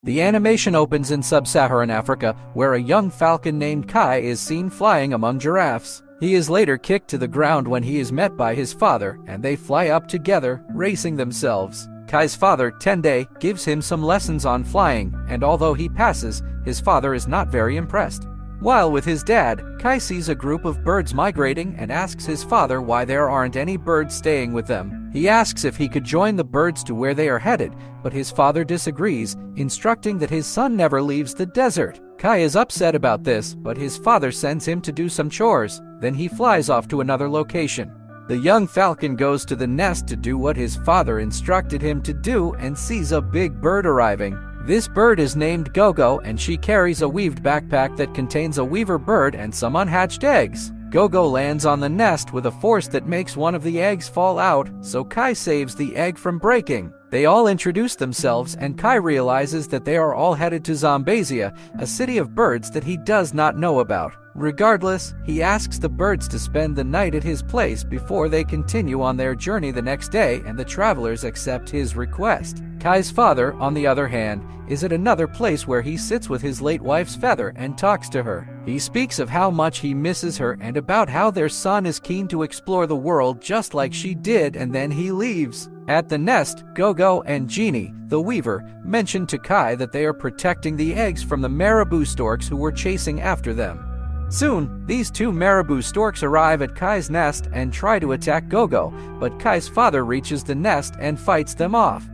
The animation opens in sub-Saharan Africa, where a young falcon named Kai is seen flying among giraffes. He is later kicked to the ground when he is met by his father, and they fly up together, racing themselves. Kai's father, Tende, gives him some lessons on flying, and although he passes, his father is not very impressed. While with his dad, Kai sees a group of birds migrating and asks his father why there aren't any birds staying with them. He asks if he could join the birds to where they are headed, but his father disagrees, instructing that his son never leaves the desert. Kai is upset about this, but his father sends him to do some chores. Then he flies off to another location. The young falcon goes to the nest to do what his father instructed him to do and sees a big bird arriving. This bird is named Gogo, and she carries a weaved backpack that contains a weaver bird and some unhatched eggs. Gogo lands on the nest with a force that makes one of the eggs fall out, so Kai saves the egg from breaking. They all introduce themselves, and Kai realizes that they are all headed to Zambezia, a city of birds that he does not know about. Regardless, he asks the birds to spend the night at his place before they continue on their journey the next day, and the travelers accept his request. Kai's father, on the other hand, is at another place where he sits with his late wife's feather and talks to her. He speaks of how much he misses her and about how their son is keen to explore the world just like she did, and then he leaves. At the nest, Gogo and Genie, the weaver, mention to Kai that they are protecting the eggs from the marabou storks who were chasing after them. Soon, these two marabou storks arrive at Kai's nest and try to attack Gogo, but Kai's father reaches the nest and fights them off.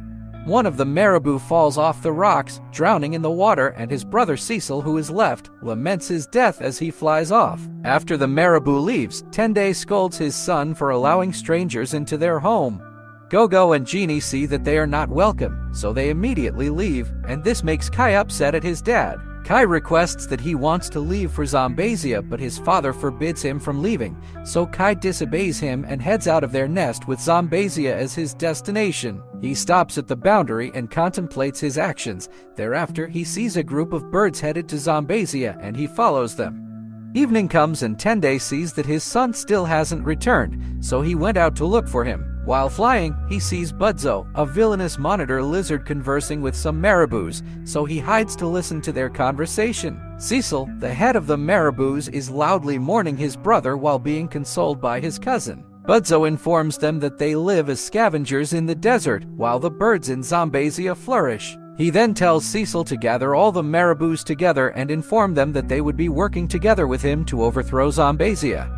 One of the marabou falls off the rocks, drowning in the water, and his brother Cecil, who is left, laments his death as he flies off. After the marabou leaves, Tende scolds his son for allowing strangers into their home. Gogo and Genie see that they are not welcome, so they immediately leave, and this makes Kai upset at his dad. Kai requests that he wants to leave for Zambezia, but his father forbids him from leaving, so Kai disobeys him and heads out of their nest with Zambezia as his destination. He stops at the boundary and contemplates his actions. Thereafter, he sees a group of birds headed to Zambezia, and he follows them. Evening comes and Tende sees that his son still hasn't returned, so he went out to look for him. While flying, he sees Budzo, a villainous monitor lizard, conversing with some marabous, so he hides to listen to their conversation. Cecil, the head of the marabous, is loudly mourning his brother while being consoled by his cousin. Budzo informs them that they live as scavengers in the desert, while the birds in Zambezia flourish. He then tells Cecil to gather all the marabous together and inform them that they would be working together with him to overthrow Zambezia.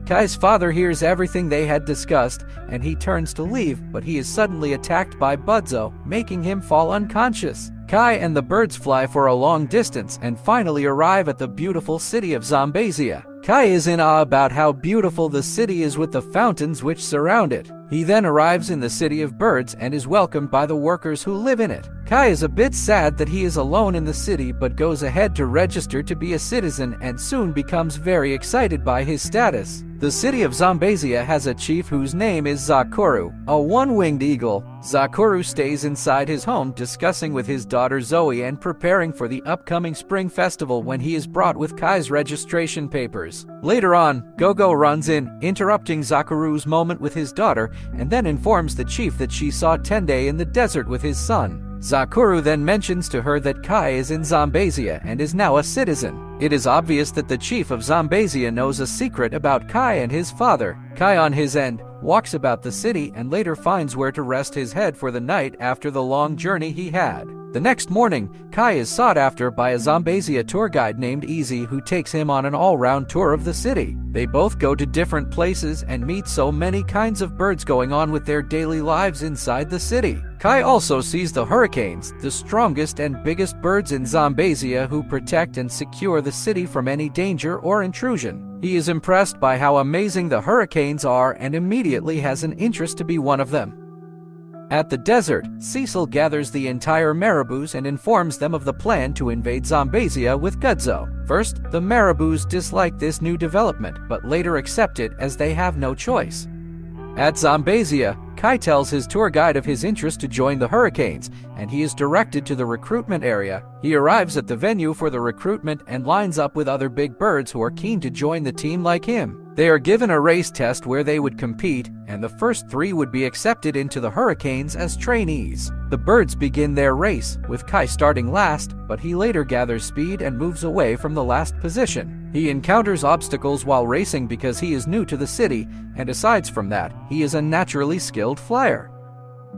Kai's father hears everything they had discussed, and he turns to leave, but he is suddenly attacked by Budzo, making him fall unconscious. Kai and the birds fly for a long distance and finally arrive at the beautiful city of Zambezia. Kai is in awe about how beautiful the city is with the fountains which surround it. He then arrives in the city of birds and is welcomed by the workers who live in it. Kai is a bit sad that he is alone in the city, but goes ahead to register to be a citizen and soon becomes very excited by his status. The city of Zambezia has a chief whose name is Zakuru, a one-winged eagle. Zakuru stays inside his home discussing with his daughter Zoe and preparing for the upcoming spring festival when he is brought with Kai's registration papers. Later on, Gogo runs in, interrupting Zakuru's moment with his daughter, and then informs the chief that she saw Tende in the desert with his son. Zakuru then mentions to her that Kai is in Zambezia and is now a citizen. It is obvious that the chief of Zambezia knows a secret about Kai and his father. Kai, on his end, walks about the city and later finds where to rest his head for the night after the long journey he had. The next morning, Kai is sought after by a Zambezia tour guide named Easy, who takes him on an all-round tour of the city. They both go to different places and meet so many kinds of birds going on with their daily lives inside the city. Kai also sees the hurricanes, the strongest and biggest birds in Zambezia, who protect and secure the city from any danger or intrusion. He is impressed by how amazing the hurricanes are and immediately has an interest to be one of them. At the desert, Cecil gathers the entire marabous and informs them of the plan to invade Zambezia with Gudzo. First, the marabous dislike this new development, but later accept it as they have no choice. At Zambezia, Kai tells his tour guide of his interest to join the hurricanes, and he is directed to the recruitment area. He arrives at the venue for the recruitment and lines up with other big birds who are keen to join the team like him. They are given a race test where they would compete, and the first 3 would be accepted into the Hurricanes as trainees. The birds begin their race, with Kai starting last, but he later gathers speed and moves away from the last position. He encounters obstacles while racing because he is new to the city, and aside from that, he is a naturally skilled flyer.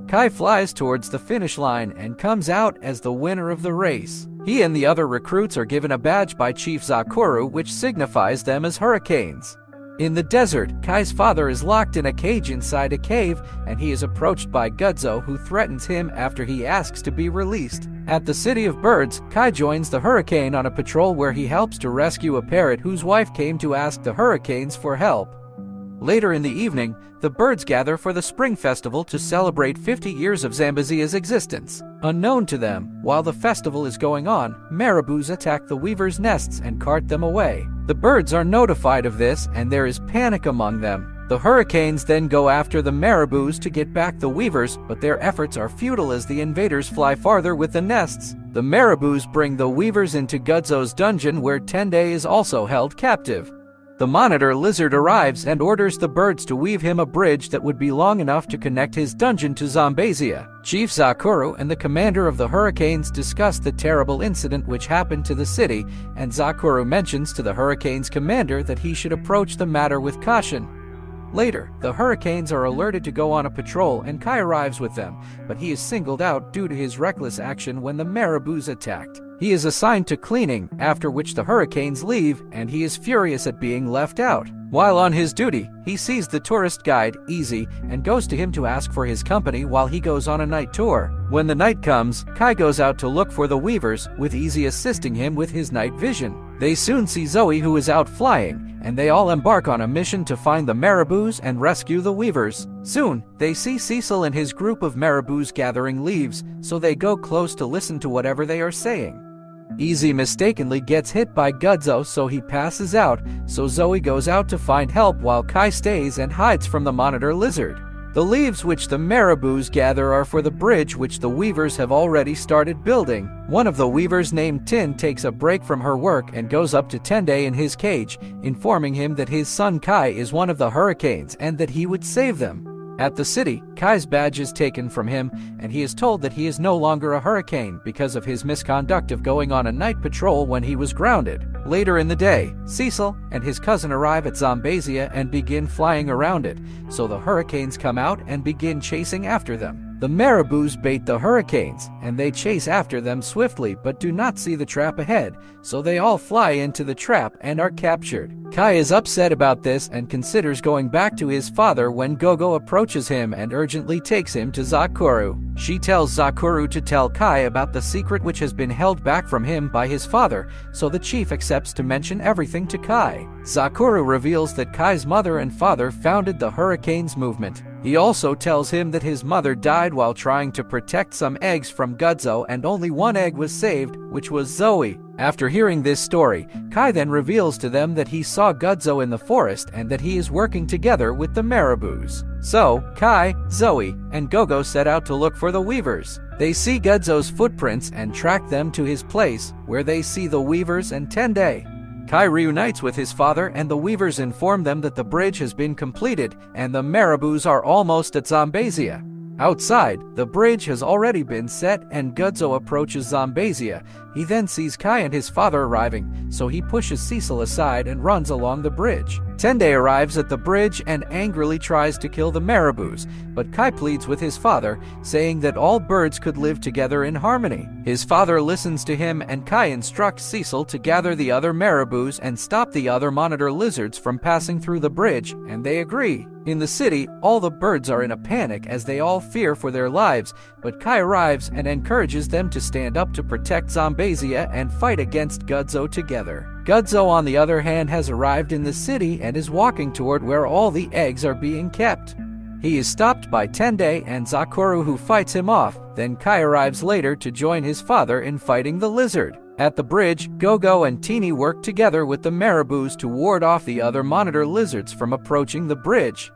Kai flies towards the finish line and comes out as the winner of the race. He and the other recruits are given a badge by Chief Zakuru, which signifies them as Hurricanes. In the desert, Kai's father is locked in a cage inside a cave, and he is approached by Guzzo, who threatens him after he asks to be released. At the City of Birds, Kai joins the Hurricane on a patrol where he helps to rescue a parrot whose wife came to ask the Hurricanes for help. Later in the evening, the birds gather for the Spring Festival to celebrate 50 years of Zambazia's existence. Unknown to them, while the festival is going on, marabous attack the weavers' nests and cart them away. The birds are notified of this, and there is panic among them. The Hurricanes then go after the marabous to get back the weavers, but their efforts are futile as the invaders fly farther with the nests. The marabous bring the weavers into Guzzo's dungeon, where Tende is also held captive. The monitor lizard arrives and orders the birds to weave him a bridge that would be long enough to connect his dungeon to Zambazia. Chief Zakuru and the commander of the Hurricanes discuss the terrible incident which happened to the city, and Zakuru mentions to the Hurricanes commander that he should approach the matter with caution. Later, the Hurricanes are alerted to go on a patrol, and Kai arrives with them, but he is singled out due to his reckless action when the marabous attacked. He is assigned to cleaning, after which the Hurricanes leave, and he is furious at being left out. While on his duty, he sees the tourist guide, Easy, and goes to him to ask for his company while he goes on a night tour. When the night comes, Kai goes out to look for the weavers, with Easy assisting him with his night vision. They soon see Zoe, who is out flying, and they all embark on a mission to find the marabous and rescue the weavers. Soon, they see Cecil and his group of marabous gathering leaves, so they go close to listen to whatever they are saying. Easy mistakenly gets hit by Guzzo, so he passes out, so Zoe goes out to find help while Kai stays and hides from the monitor lizard. The leaves which the marabous gather are for the bridge which the weavers have already started building. One of the weavers named Tin takes a break from her work and goes up to Tende in his cage, informing him that his son Kai is one of the Hurricanes and that he would save them. At the city, Kai's badge is taken from him, and he is told that he is no longer a Hurricane because of his misconduct of going on a night patrol when he was grounded. Later in the day, Cecil and his cousin arrive at Zambazia and begin flying around it, so the Hurricanes come out and begin chasing after them. The marabous bait the Hurricanes, and they chase after them swiftly but do not see the trap ahead, so they all fly into the trap and are captured. Kai is upset about this and considers going back to his father when Gogo approaches him and urgently takes him to Zakuru. She tells Zakuru to tell Kai about the secret which has been held back from him by his father, so the chief accepts to mention everything to Kai. Zakuru reveals that Kai's mother and father founded the Hurricanes movement. He also tells him that his mother died while trying to protect some eggs from Guzzo, and only one egg was saved, which was Zoe. After hearing this story, Kai then reveals to them that he saw Guzzo in the forest and that he is working together with the marabous. So, Kai, Zoe, and Gogo set out to look for the weavers. They see Guzzo's footprints and track them to his place, where they see the weavers and Tende. Kai reunites with his father, and the weavers inform them that the bridge has been completed and the marabous are almost at Zambazia. Outside, the bridge has already been set and Guzzo approaches Zambazia. He then sees Kai and his father arriving, so he pushes Cecil aside and runs along the bridge. Tende arrives at the bridge and angrily tries to kill the marabous, but Kai pleads with his father, saying that all birds could live together in harmony. His father listens to him, and Kai instructs Cecil to gather the other marabous and stop the other monitor lizards from passing through the bridge, and they agree. In the city, all the birds are in a panic as they all fear for their lives, but Kai arrives and encourages them to stand up to protect Zambazia and fight against Guzzo together. Guzzo, on the other hand, has arrived in the city and is walking toward where all the eggs are being kept. He is stopped by Tende and Zakuru, who fights him off. Then Kai arrives later to join his father in fighting the lizard. At the bridge, Gogo and Teeny work together with the marabous to ward off the other monitor lizards from approaching the bridge.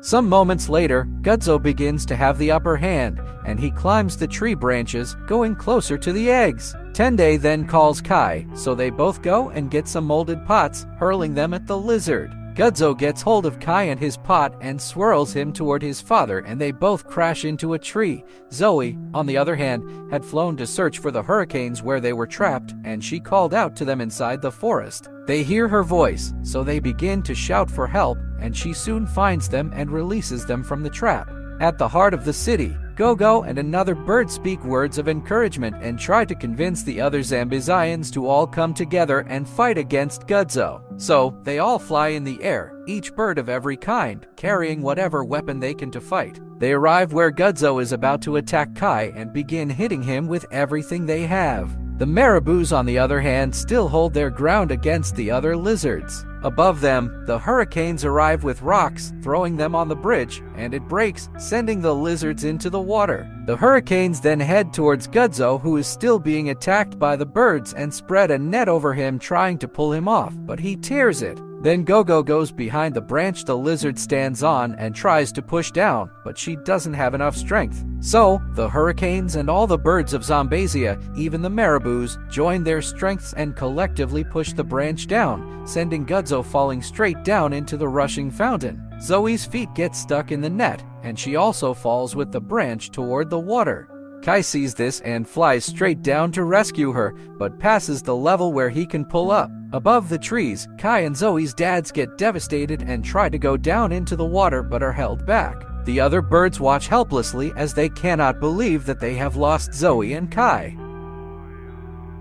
Some moments later, Guzzo begins to have the upper hand, and he climbs the tree branches, going closer to the eggs. Tende then calls Kai, so they both go and get some molded pots, hurling them at the lizard. Guzzo gets hold of Kai and his pot and swirls him toward his father, and they both crash into a tree. Zoe, on the other hand, had flown to search for the hurricanes where they were trapped, and she called out to them inside the forest. They hear her voice, so they begin to shout for help, and she soon finds them and releases them from the trap. At the heart of the city, Gogo and another bird speak words of encouragement and try to convince the other Zambizians to all come together and fight against Guzzo. So, they all fly in the air, each bird of every kind, carrying whatever weapon they can to fight. They arrive where Guzzo is about to attack Kai and begin hitting him with everything they have. The marabous, on the other hand, still hold their ground against the other lizards. Above them, the hurricanes arrive with rocks, throwing them on the bridge, and it breaks, sending the lizards into the water. The hurricanes then head towards Guzzo, who is still being attacked by the birds, and spread a net over him, trying to pull him off, but he tears it. Then Gogo goes behind the branch the lizard stands on and tries to push down, but she doesn't have enough strength. So, the hurricanes and all the birds of Zambezia, even the marabous, join their strengths and collectively push the branch down, sending Guzzo falling straight down into the rushing fountain. Zoe's feet get stuck in the net, and she also falls with the branch toward the water. Kai sees this and flies straight down to rescue her, but passes the level where he can pull up. Above the trees, Kai and Zoe's dads get devastated and try to go down into the water but are held back. The other birds watch helplessly as they cannot believe that they have lost Zoe and Kai.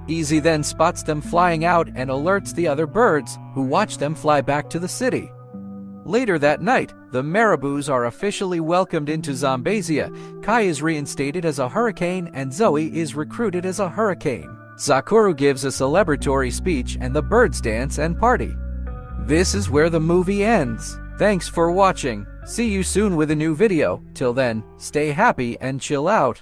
Easy then spots them flying out and alerts the other birds, who watch them fly back to the city. Later that night, the marabous are officially welcomed into Zambezia. Kai is reinstated as a hurricane and Zoe is recruited as a hurricane. Sakura gives a celebratory speech and the birds dance and party. This is where the movie ends. Thanks for watching. See you soon with a new video. Till then, stay happy and chill out.